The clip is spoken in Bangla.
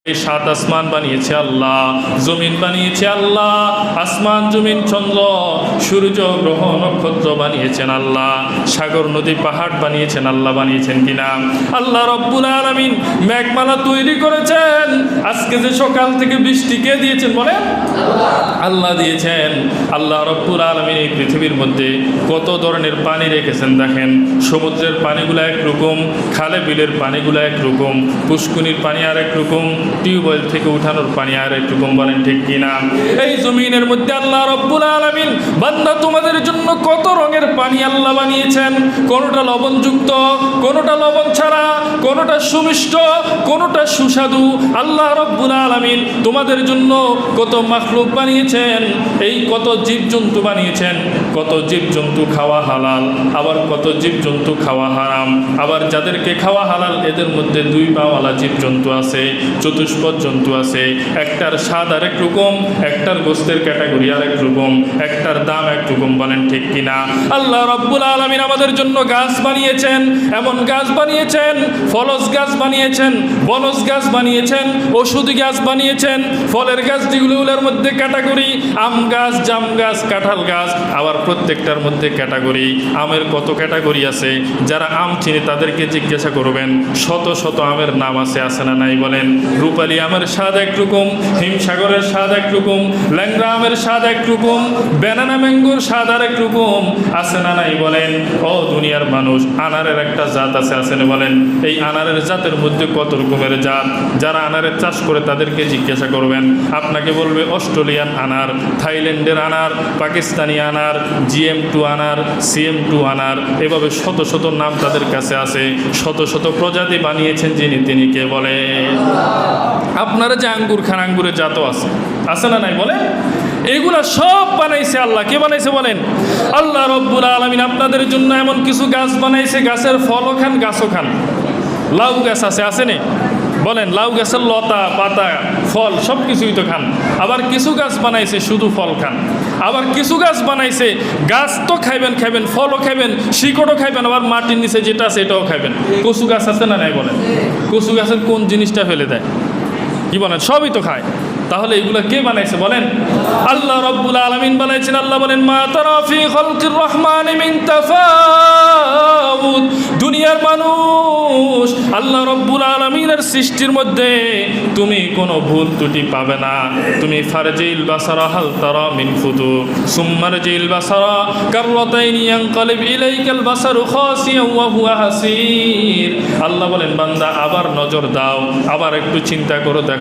সাত আসমান বানিয়েছে আল্লাহ, জমিন বানিয়েছে আল্লাহ, আসমান জমিন চন্দ্র সূর্য গ্রহ নক্ষত্র বানিয়েছেন আল্লাহ, সাগর নদী পাহাড় বানিয়েছেন আল্লাহ, বানিয়েছেন কিনা? আল্লাহ রব্বুল আলামিন মেঘমালা তৈরি করেছেন। আজকে যে সকাল থেকে বৃষ্টি কে দিয়েছেন বলেন? আল্লাহ দিয়েছেন। আল্লাহ রব্বুল আলামিন এই পৃথিবীর মধ্যে কত ধরনের পানি রেখেছেন দেখেন। সমুদ্রের পানিগুলো একরকম, খালে বিলের পানিগুলো একরকম, পুষ্কুনির পানি আর একরকম, টিউবওয়েল থেকে উঠানোর পানি আর একরকম, বলেন ঠিক কিনা? এই জমিনের মধ্যে আল্লাহ রব্বুল আলামিন বান্দা তোমাদের জন্য কত রঙের পানি আল্লাহ বানিয়েছেন। কোনোটা লবণযুক্ত, কোনোটা লবণ ছাড়া, কোনোটা সুমিষ্ট, কোনোটা সুস্বাদু। আল্লাহ রব্বুল আলামিন তোমাদের জন্য কত মাখলুক বানিয়েছেন, এই কত জীবজন্তু বানিয়েছেন। কত জীবজন্তু খাওয়া হালাল, আবার কত জীবজন্তু খাওয়া হারাম। আবার যাদেরকে খাওয়া হালাল এদের মধ্যে দুই পাওয়ালা জীবজন্তু আছে, চতুষ্পদ জন্তু আছে। একটার স্বাদ আর এক রকম, একটার গোস্তের ক্যাটাগরি আর এক রকম, একটার দাম এক রকম, বলেন ঠিক কিনা? আল্লাহ রব্বুল আলামিন আমাদের জন্য গাছ বানিয়েছেন, এমন গাছ বানিয়েছেন, ফলস গাছ বানিয়েছেন, বনজ গাছ বানিয়েছেন, ওষুধি গাছ বানিয়েছেন। ফলের গাছ যেগুলোর মধ্যে ক্যাটাগরি, আম গাছ, জাম গাছ, কাঁঠাল গাছ। আবার প্রত্যেকটার মধ্যে ক্যাটাগরি। আমের কত ক্যাটাগরি আছে, যারা আম চিনে তাদেরকে জিজ্ঞাসা করবেন, শত শত আমের নাম আছে না নাই বলেন? রূপালী আমের স্বাদ একরকম, হিমসাগরের স্বাদ একরকম, ল্যাংড়া আমের স্বাদ একরকম, ব্যানানা ম্যাঙ্গোর স্বাদ আর একরকম, আছে না নাই বলেন? ও দুনিয়ার মানুষ, আনারের একটা জাত আছে না বলেন? এই আনারের জাতের মধ্যে কত রকমের জাত। যারা আনারের চাষ করে তাদেরকে জিজ্ঞাসা করবেন, আপনাকে বলবে অস্ট্রেলিয়ান আনার, থাইল্যান্ডের আনার, পাকিস্তানি আনার, GM2 আনার, CM2 আনার, এভাবে শত শত নাম তাদের কাছে আছে। শত শত প্রজাতি বানিয়েছেন যিনি, তিনি কে বলে? আপনারা যে আঙ্গুর খান, আঙ্গুরের জাতও আছে না নাই বলেন? এগুলা সব বানাইছে আল্লাহ। কে বানাইছে বলেন? আল্লাহ রব্বুল আলামিন আপনাদের জন্য এমন কিছু গাছ বানাইছে, গাছের ফলও খান, গাছও খান। লাউ গাছ আছে না বলেন? লাউ গাছের লতা পাতা ফল সব কিছুই তো খান। আবার কিছু গাছ বানাইছে শুধু ফল খান। আবার কিছু গাছ বানাইছে গাছ তো খাইবেন, ফলও খাইবেন, শিকড়ও খাইবেন, আবার মাটির নিচে যেটা আছে এটাও খাইবেন। কচু গাছ আছে না নাই বলেন? কচু গাছের কোন জিনিসটা ফেলে দেয়? কি বলেন? সবই তো খায়। তাহলে এগুলো কে বানাইছে বলেন? আল্লাহ রব্বুল আলামিন বানাইছেন। আল্লাহ বলেন, মা তারা ফি খালকির রহমানি মিন তাফাউত। দুনিয়ার মানুষ, আল্লাহ রব্বুল আলামিনের সৃষ্টির মধ্যে তুমি কোনো ভুল ত্রুটি পাবে না। তুমি ফারজিল বাসারা হাল তারা মিন ফুতুর সুম্মারজিল বাসারা কাররাতাইনি ইয়ানকালিব ইলাইকাল বাসারু খাসিয়ান ওয়া হুয়া হাসির। আল্লাহ বলেন, বান্দা আবার নজর দাও, আবার একটু চিন্তা করো।